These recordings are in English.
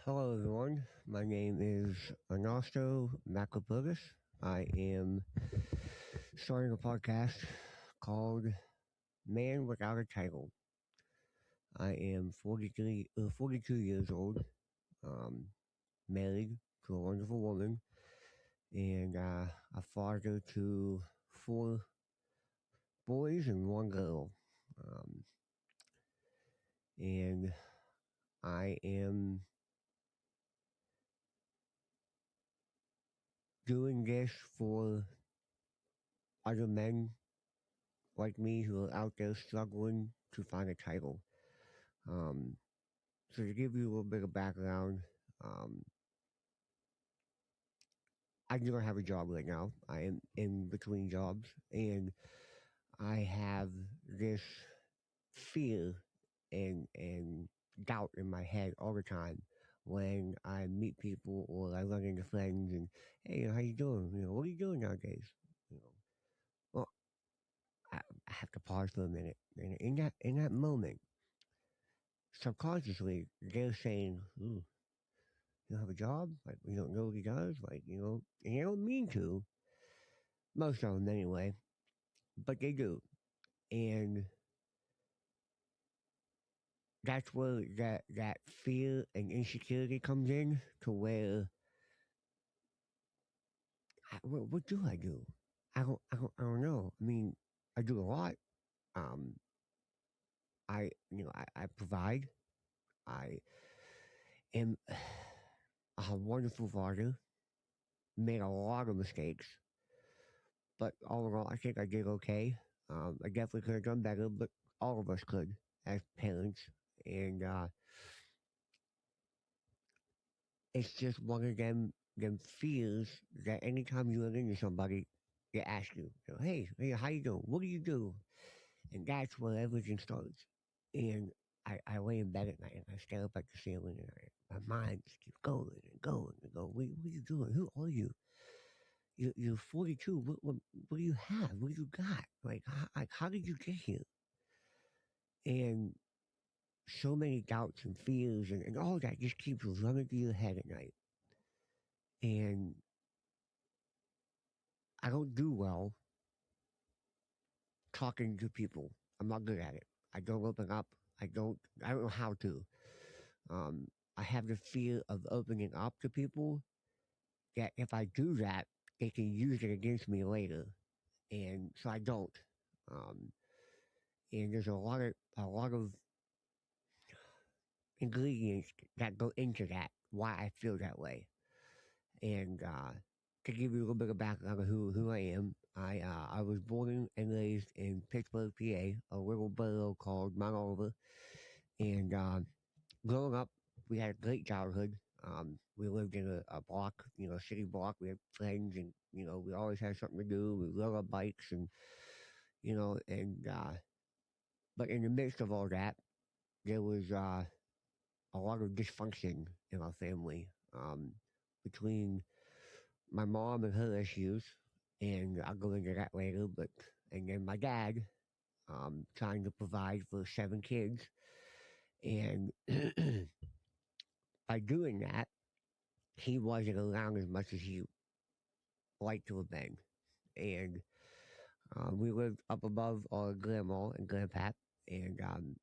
Hello, everyone. My name is Ernesto Macroburgis. I am starting a podcast called Man Without a Title. I am 42 years old, um, married to a wonderful woman, and a father to four boys and one girl. Um, and I am doing this for other men like me who are out there struggling to find a title. Um, so to give you a little bit of background, um, I do not have a job right now. I am in between jobs, and I have this fear and doubt in my head all the time when I meet people or I run into friends and hey, how you doing? What are you doing nowadays? You know, well, I have to pause for a minute, and in that moment, subconsciously, they're saying, "Ooh, you don't have a job? Like, you don't know what he does? Like, and they don't mean to, most of them anyway, but they do. And that's where that fear and insecurity comes in to where, what do I do? I don't know. I mean, I do a lot. Um, I provide. I am a wonderful father, made a lot of mistakes, but all in all, I think I did okay. I definitely could have done better, but all of us could as parents. And it's just one of them fears that anytime you run into somebody, they ask you, hey, how you doing? What do you do? And that's where everything starts. And I lay in bed at night and I stare up at the ceiling and my mind just keeps going and going and going. What are you doing? Who are you? You're 42. What do you have? What do you got? How did you get here? And so many doubts and fears and all that just keeps running through your head at night. And I don't do well talking to people. I'm not good at it. I don't open up. I don't know how to. Um, I have the fear of opening up to people that if I do that, they can use it against me later. And so I don't. Um, and there's a lot of ingredients that go into that, why I feel that way. And to give you a little bit of background on who I am, I was born and raised in Pittsburgh, PA, a little borough called Mount Oliver. And growing up, we had a great childhood. We lived in a block, city block. We had friends, and we always had something to do. We rode our bikes, and and but in the midst of all that, there was a lot of dysfunction in our family between my mom and her issues, and I'll go into that later. But and then my dad trying to provide for seven kids, and by doing that, he wasn't around as much as he liked to have been, and we lived up above our grandma and grandpap, and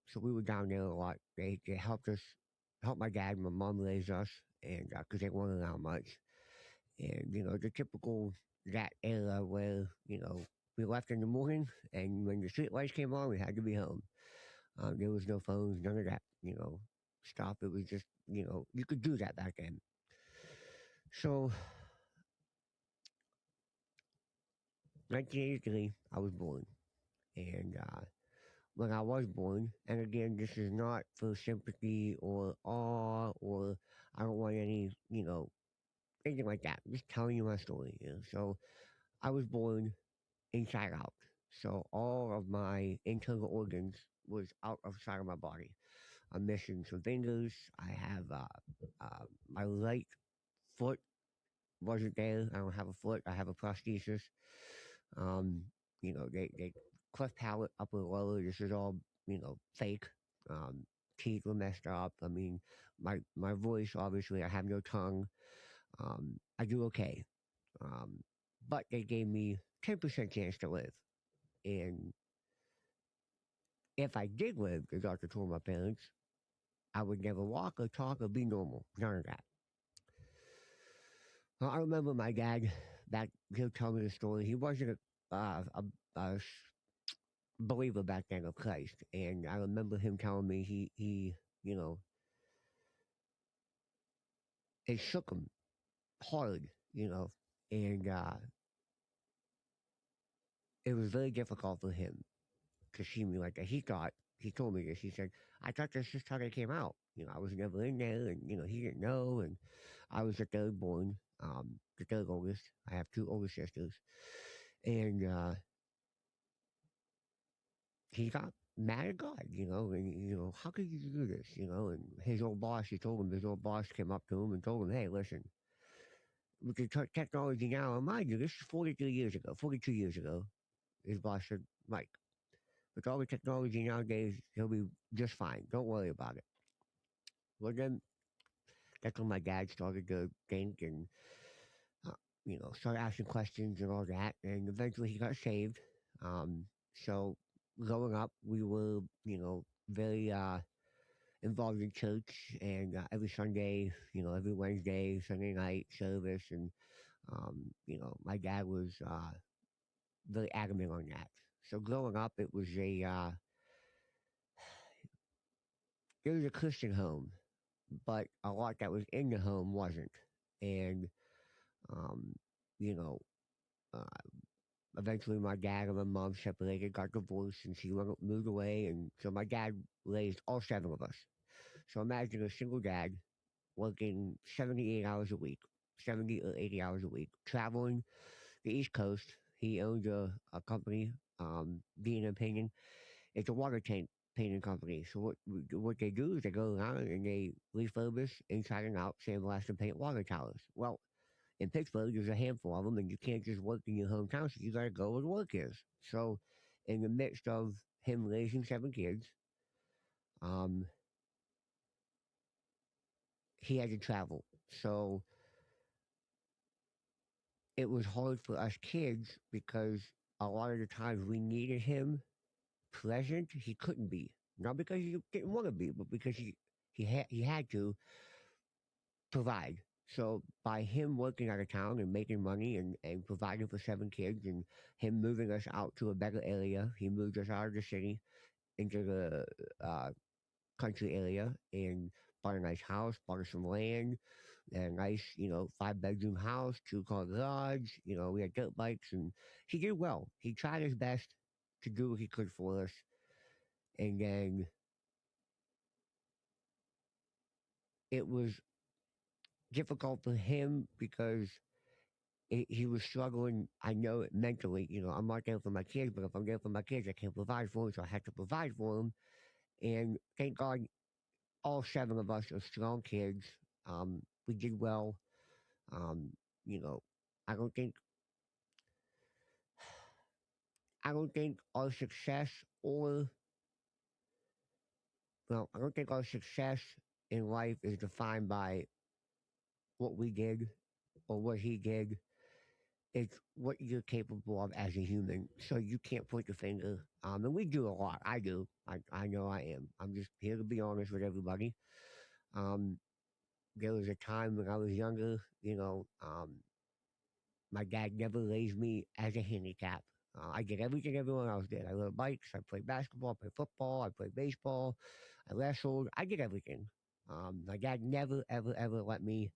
so we were down there a lot. They helped us, helped my dad and my mom raise us, and because they weren't around much, and the typical that era where we left in the morning, and when the street lights came on, we had to be home. There was no phones, none of that, stuff. It was just you could do that back then. So 1983, I was born, and when I was born, and again, this is not for sympathy or awe or I don't want any, anything like that. I'm just telling you my story here. So I was born inside out. So all of my internal organs was outside of my body. I'm missing some fingers. I have my right foot wasn't there. I don't have a foot. I have a prosthesis. Um, they cleft palate upper lower. This is all fake. Um, teeth were messed up. I mean, my voice, obviously, I have no tongue. I do okay. Um, but they gave me 10% chance to live. And if I did live, the doctor told my parents, I would never walk or talk or be normal. None of that. Well, I remember my dad back. He'll tell me the story. He wasn't a believer back then of Christ, and I remember him telling me he you know it shook him hard, and it was very difficult for him to see me like that. He told me this. He said, "I thought that's just how they came out. I was never in there, and he didn't know, and I was the third born, the third oldest. I have two older sisters, and he got mad at God, and how could you do this, And his old boss, he told him, his old boss came up to him and told him, hey, listen, with the technology now, and mind you, this is 43 years ago, 42 years ago. His boss said, Mike, with all the technology nowadays, he'll be just fine. Don't worry about it. Well, then that's when my dad started to think and, uh, started asking questions and all that. And eventually he got saved. So growing up, we were, very involved in church, and every Sunday, every Wednesday, Sunday night service, and my dad was very adamant on that. So growing up, it was a Christian home, but a lot that was in the home wasn't, and um, you know, uh, eventually my dad and my mom separated, got divorced, and she moved away, and so my dad raised all seven of us. So imagine a single dad working 78 hours a week, 70 or 80 hours a week, traveling the East Coast. He owns a company, being a painting. It's a water tank painting company. So what they do is they go around and they refurbish inside and out sandblast and paint water towers. Well, in Pittsburgh, there's a handful of them, and you can't just work in your hometown, so you got to go where the work is. So, in the midst of him raising seven kids, um, he had to travel. So it was hard for us kids because a lot of the times we needed him present, he couldn't be. Not because he didn't want to be, but because he had to provide. So by him working out of town and making money and providing for seven kids and him moving us out to a better area, he moved us out of the city into the uh, country area and bought a nice house, bought us some land, a nice, 5-bedroom house, 2-car garage. We had dirt bikes, and he did well. He tried his best to do what he could for us. And then it was difficult for him because he was struggling. I know it mentally. I'm not there for my kids, but if I'm there for my kids, I can't provide for them, so I had to provide for them. And thank God, all seven of us are strong kids. We did well. Um, you know, I don't think our success or I don't think our success in life is defined by what we did or what he did. It's what you're capable of as a human. So you can't point the finger. And we do a lot. I do. I know I am. I'm just here to be honest with everybody. Um, there was a time when I was younger, my dad never raised me as a handicap. I did everything everyone else did. I rode bikes, I played basketball, I played football, I played baseball, I wrestled, I did everything. My dad never, ever, ever let me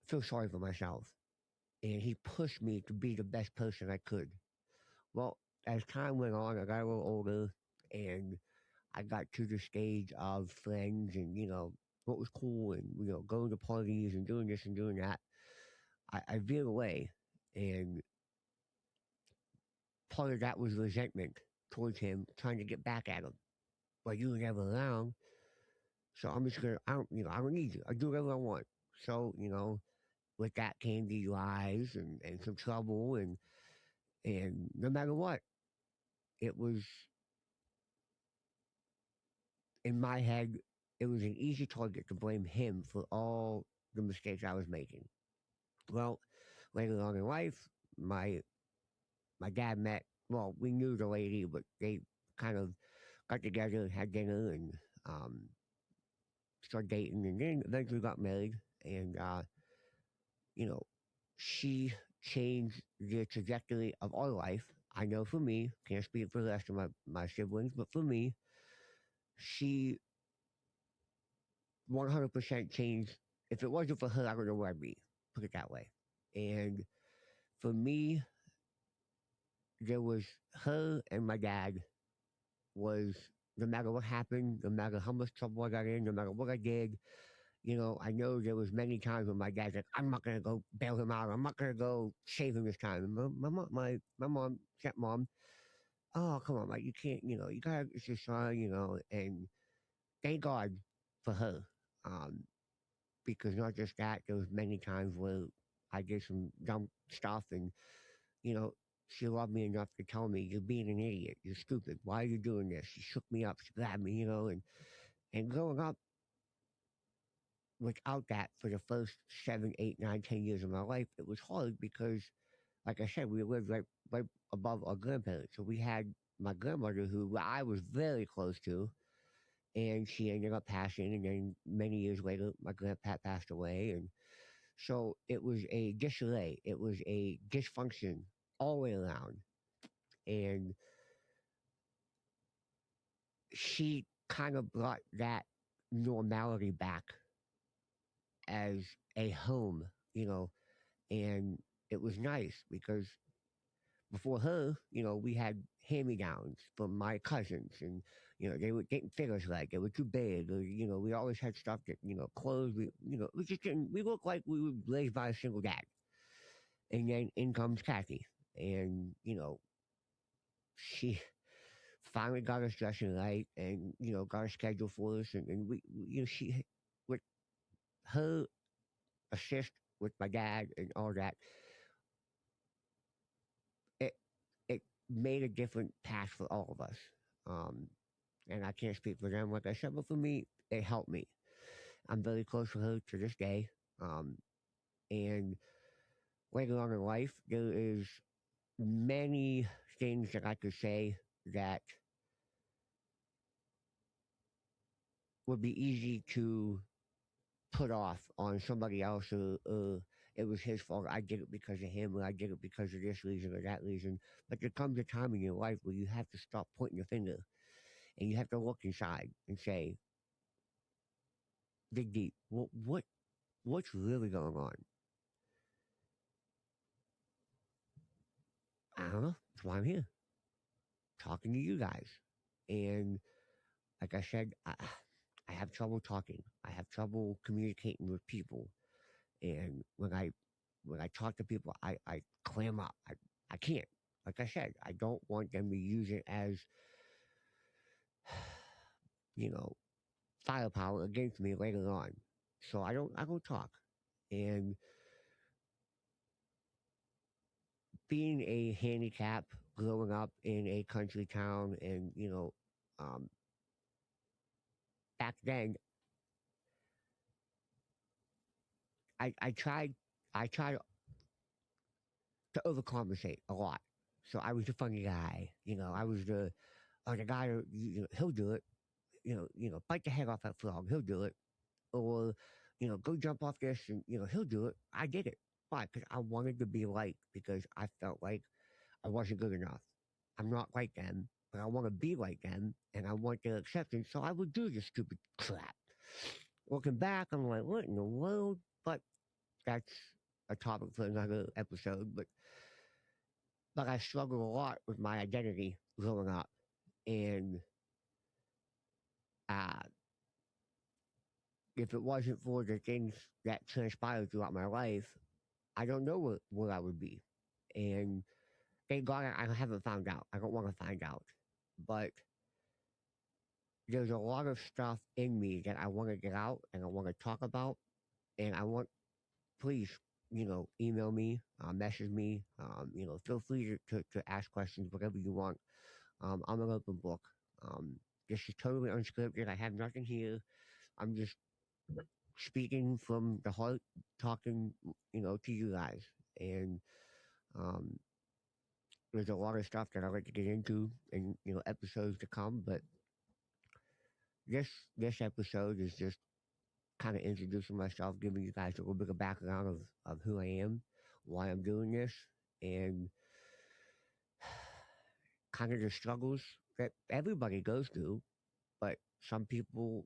feel sorry for myself. And he pushed me to be the best person I could. Well, as time went on, I got a little older and I got to the stage of friends and, what was cool and, going to parties and doing this and doing that. I veered away. And part of that was resentment towards him, trying to get back at him. But you were never around, so I'm just gonna. I don't need you. I do whatever I want. So with that came DUIs and some trouble and no matter what, it was in my head, it was an easy target to blame him for all the mistakes I was making. Well, later on in life, my my dad met. Well, we knew the lady, but they kind of got together and had dinner and um, started dating, and then eventually got married. And you know, she changed the trajectory of our life. I know for me, can't speak for the rest of my siblings, but for me, she 100% changed. If it wasn't for her, I don't know where I'd be. Put it that way. And for me, there was her and my dad was no matter what happened, no matter how much trouble I got in, no matter what I did, I know there was many times when my dad's like, I'm not gonna go bail him out. I'm not gonna go save him this time. And my mom, stepmom, oh come on, like you can't, you gotta, it's your son, and thank God for her, um, because not just that, there was many times where I did some dumb stuff, and you know, she loved me enough to tell me, "You're being an idiot. You're stupid. Why are you doing this?" She shook me up. She grabbed me, and growing up without that for the first 7, 8, 9, 10 years of my life, it was hard because, like I said, we lived right above our grandparents. So we had my grandmother, who I was very close to, and she ended up passing. And then many years later, my grandpa passed away, and so it was a disarray. It was a dysfunction all the way around, and she kind of brought that normality back as a home, you know, and it was nice because before her, we had hand-me-downs from my cousins, and they were getting figures like they were too big, or we always had stuff that clothes. We just didn't. We looked like we were raised by a single dad, and then in comes Kathy, and she finally got us dressing right, and got a schedule for us, and she with her assist with my dad and all that, it it made a different path for all of us. Um, and I can't speak for them, like I said, but for me, it helped me. I'm very close with her to this day. Um, and later on in life, there is many things that I could say that would be easy to put off on somebody else, or it was his fault. I did it because of him, or I did it because of this reason or that reason. But there comes a time in your life where you have to stop pointing your finger, and you have to look inside and say, dig deep. What's really going on? I don't know. That's why I'm here talking to you guys. And like I said, I have trouble talking. I have trouble communicating with people. And when I talk to people, I clam up. I can't. Like I said, I don't want them to use it as, you know, firepower against me later on. So I don't talk. And being a handicap, growing up in a country town, and um, back then I tried to overcompensate a lot. So I was the funny guy. I was the guy who, he'll do it. Bite the head off that frog. He'll do it. Or go jump off this, and he'll do it. I did it. Why? Because I wanted to be liked. Because I felt like I wasn't good enough. I'm not like them, but I want to be like them, and I want their acceptance. So I would do this stupid crap. Looking back, I'm like, what in the world? But that's a topic for another episode. But I struggled a lot with my identity growing up, and uh, if it wasn't for the things that transpired throughout my life, I don't know where I would be. And thank God I haven't found out. I don't want to find out. But there's a lot of stuff in me that I want to get out and I want to talk about. And I want, please, email me, message me, feel free to ask questions, whatever you want. I'm an open book. Um, This is totally unscripted. I have nothing here. I'm just speaking from the heart, talking, to you guys. And um, there's a lot of stuff that I like to get into in episodes to come. But this this episode is just kind of introducing myself, giving you guys a little bit of background of who I am, why I'm doing this, and kind of the struggles that everybody goes through. But some people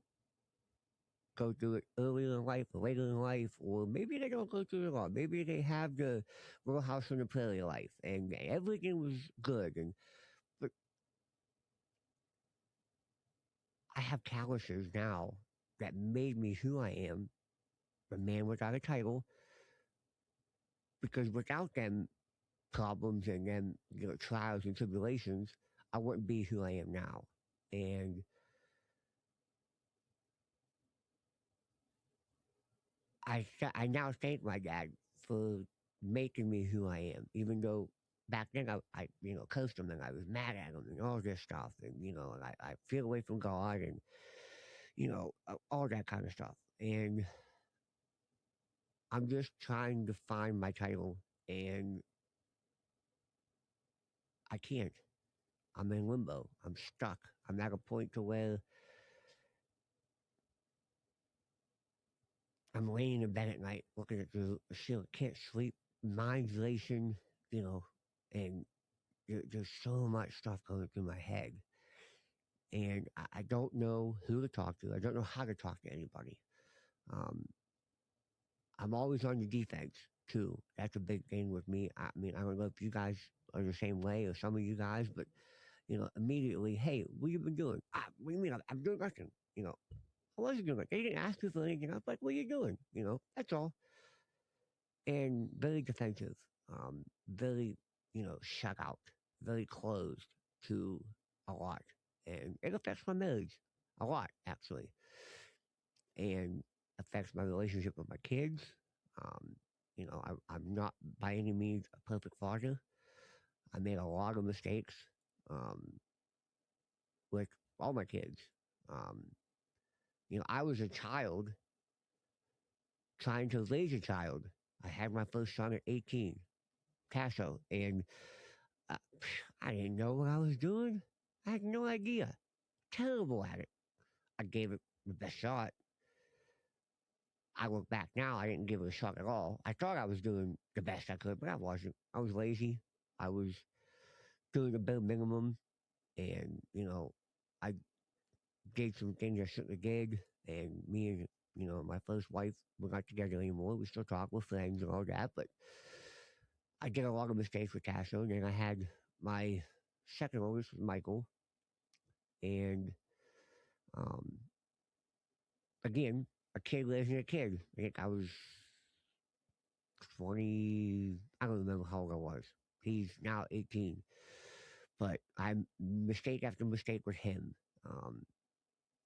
go through it earlier in life or later in life, or maybe they don't go through it at all. Maybe they have the Little House on the Prairie life, and everything was good. And but I have calluses now that made me who I am, a man without a title, because without them problems and them trials and tribulations, I wouldn't be who I am now. And I now thank my dad for making me who I am, even though back then I cursed him and I was mad at him and all this stuff, and and I feel away from God and all that kind of stuff. And I'm just trying to find my title, and I can't. I'm in limbo. I'm stuck. I'm at a point to where I'm laying in bed at night looking at the ceiling, can't sleep, mind's racing, you know, and there's so much stuff going through my head. And I don't know who to talk to. I don't know how to talk to anybody. Um, I'm always on the defense too. That's a big thing with me. I mean, I don't know if you guys are the same way or some of you guys, but immediately, hey, what you been doing? What do you mean? I'm doing nothing. I wasn't doing it. They didn't ask me for anything. I was like, what are you doing? That's all. And very defensive, very, shut out, very closed to a lot. And it affects my marriage a lot, actually, and affects my relationship with my kids. Um, I'm not by any means a perfect father. I made a lot of mistakes um, with all my kids. Um, I was a child trying to raise a child. I had my first son at 18, Tasso, and uh, I didn't know what I was doing. I had no idea. Terrible at it. I gave it the best shot. I look back now, I didn't give it a shot at all. I thought I was doing the best I could, but I wasn't. I was lazy. I was doing the bare minimum, and I did some things I shouldn't have did. And me and my first wife, we're not together anymore. We still talk, we're friends and all that, but I did a lot of mistakes with Tasso. And then I had my second oldest was Michael, and um, again, a kid raising a kid. I think I was 20. I don't remember how old I was. He's now 18. But I mistake after mistake with him. Um,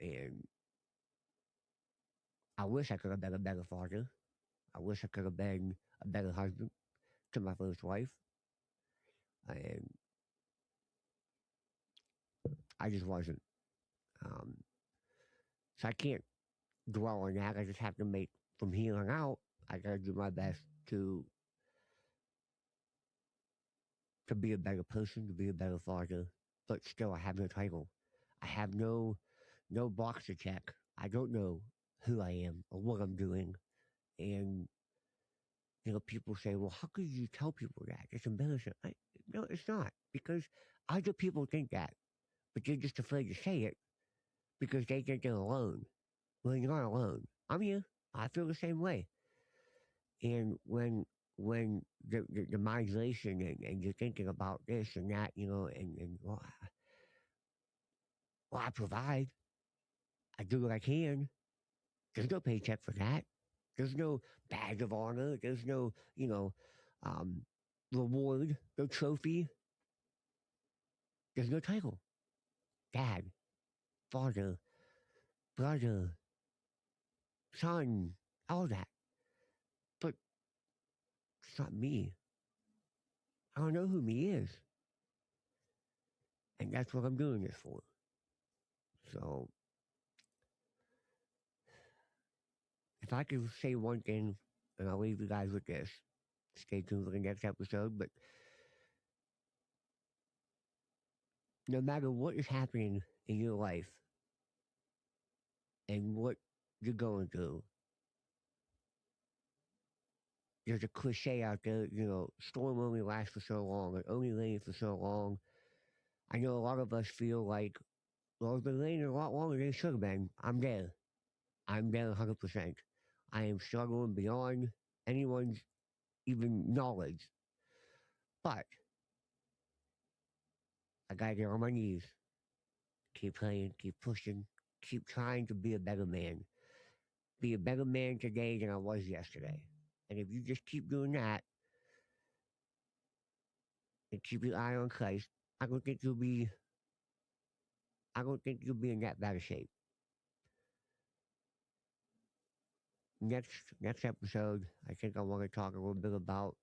and I wish I could have been a better father. I wish I could have been a better husband to my first wife. And I just wasn't. Um, so I can't dwell on that. I just have to make, from here on out, I gotta do my best to be a better person, to be a better father. But still, I have no title. I have no box to check. I don't know who I am or what I'm doing. And people say, well, how could you tell people that? It's embarrassing. No, it's not. Because other people think that, but they're just afraid to say it because they think they're alone. Well, you're not alone. I'm here. I feel the same way. And when the mind's racing and you're thinking about this and that, and well, I provide. I do what I can. There's no paycheck for that. There's no badge of honor. There's no, um, reward, no trophy. There's no title. Dad, father, brother, son, all that. But it's not me. I don't know who me is. And that's what I'm doing this for. So if I could say one thing, and I'll leave you guys with this. Stay tuned for the next episode. But no matter what is happening in your life and what you're going through, there's a cliche out there, storm only lasts for so long, it only rains for so long. I know a lot of us feel like, well, it's been raining a lot longer than it should have been. I'm there. I'm there 100%. I am struggling beyond anyone's even knowledge. But I gotta get on my knees, keep praying, keep pushing, keep trying to be a better man. Be a better man today than I was yesterday. And if you just keep doing that and keep your eye on Christ, I don't think you'll be I don't think you'll be in that bad of shape. Next episode, I think I want to talk a little bit about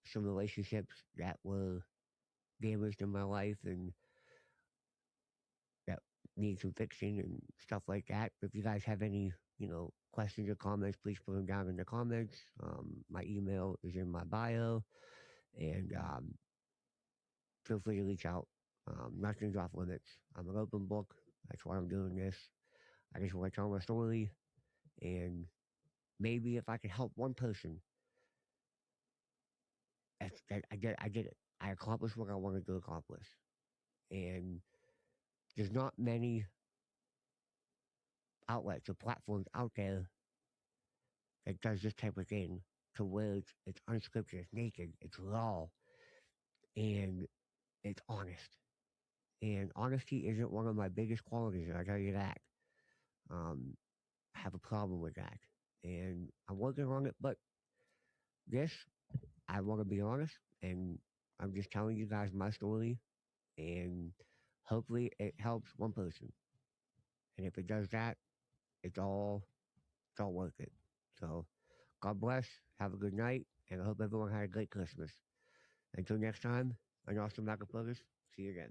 some relationships that were damaged in my life and that need some fixing and stuff like that. If you guys have any, questions or comments, please put them down in the comments. My email is in my bio, and feel free to reach out. Nothing's off limits. I'm an open book. That's why I'm doing this. I just want to tell my story, and maybe if I can help one person, I did it. I accomplished what I wanted to accomplish, and there's not many outlets or platforms out there that does this type of thing to where it's unscripted, it's naked, it's raw, and it's honest. And honesty isn't one of my biggest qualities, I tell you that. Um, I have a problem with that. And I'm working on it, but this, I want to be honest, and I'm just telling you guys my story, and hopefully it helps one person. And if it does that, it's all worth it. So God bless, have a good night, and I hope everyone had a great Christmas. Until next time, I'm Austin Macapurgus. See you again.